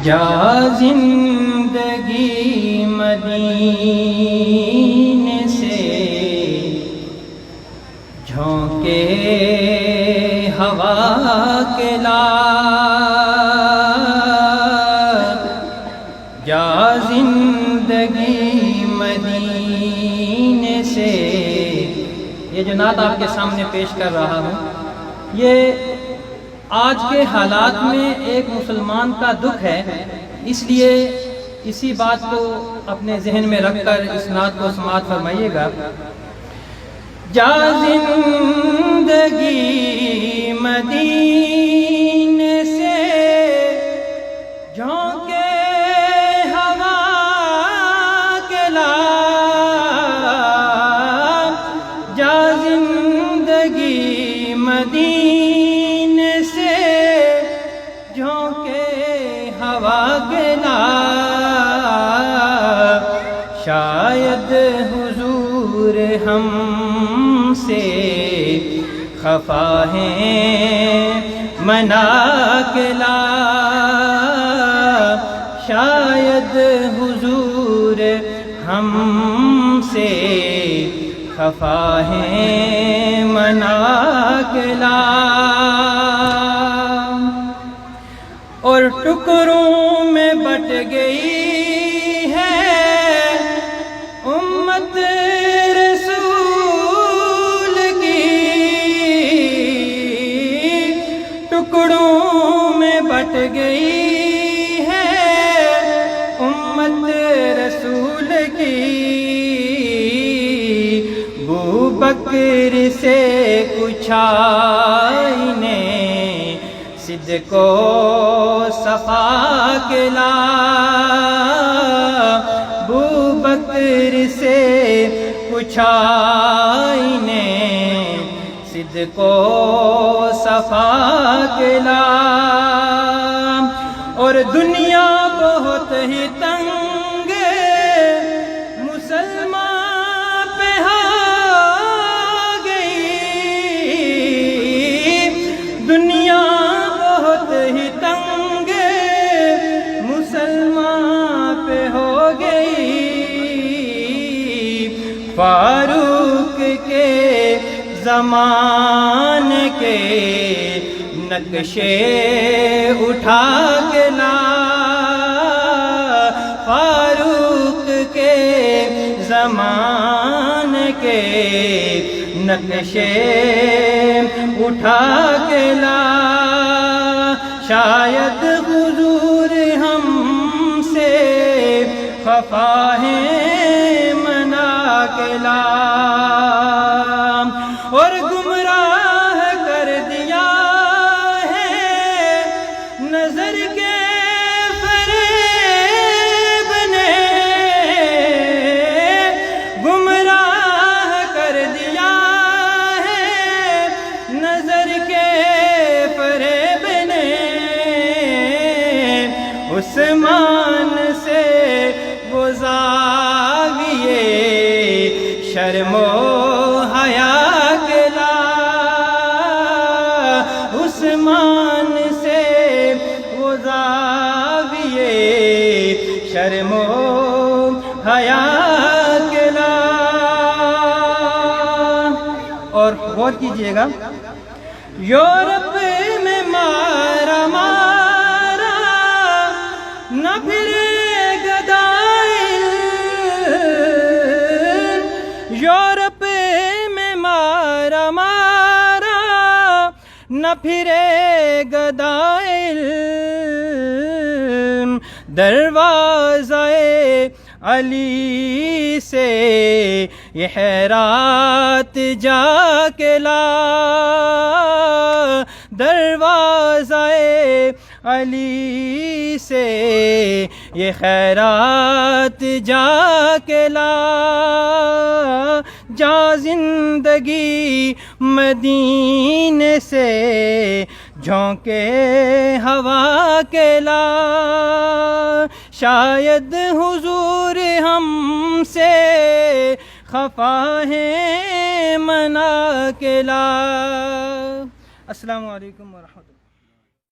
جا زندگی مدینے سے جھونکے ہوا کے لار، جا زندگی مدینے سے۔ یہ جو نعت آپ کے سامنے پیش کر رہا ہوں، یہ آج کے حالات میں ایک مسلمان کا دکھ ہے، اس لیے اسی بات کو اپنے ذہن میں رکھ کر اس نعت کو سماعت فرمائیے گا۔ جا زندگی مدینے سے جھونکے ہوا کے لار، جا زندگی مدینے سے جھونکے ہوا کے لار، شاید حضور ہم سے خفا ہیں منا کے لار، شاید حضور ہم سے خفا ہیں منا کے لار، اور ٹکڑوں میں بٹ گئی ہے امت رسول کی، ٹکڑوں میں بٹ گئی ہے امت رسول کی، بو بکر سے کچھ آئینے صدق و صفا کے لار، بو بکر سے کچھ آئینے صدق و صفا کے لار، اور دنیا بہت ہی تنگ مسلمان پہ ہو گئی، دنیا بہت ہی تنگ مسلمان پہ ہو گئی، فاروق کے زمانے کے نقشے اٹھا کے لا، فاروق کے زمانے کے نقشے اٹھا کے لا، شاید حضور ہم سے خفا ہیں منا کے لا، اور گمراہ کر دیا ہے نظر کے فریب نے، گمراہ کر دیا ہے نظر کے فریب نے، عثمان سے وہ زاویے شرم و حیا کے لا، عثمان سے وہ زاویے شرم و حیا کے لا، اور غور کیجئے گا، یورپ میں مارا مارا نہ پھرے گدائل، یورپ میں مارا مارا نہ پھرے گدائل، دروازہ علی سے یہ خیرات جا کے لا، دروازہ علی سے یہ خیرات جا کے لا، جا زندگی مدینے سے جھونکے ہوا کے لا، شاید حضور ہم سے خفا ہیں منا کے لا۔ السلام علیکم ورحمۃ اللہ۔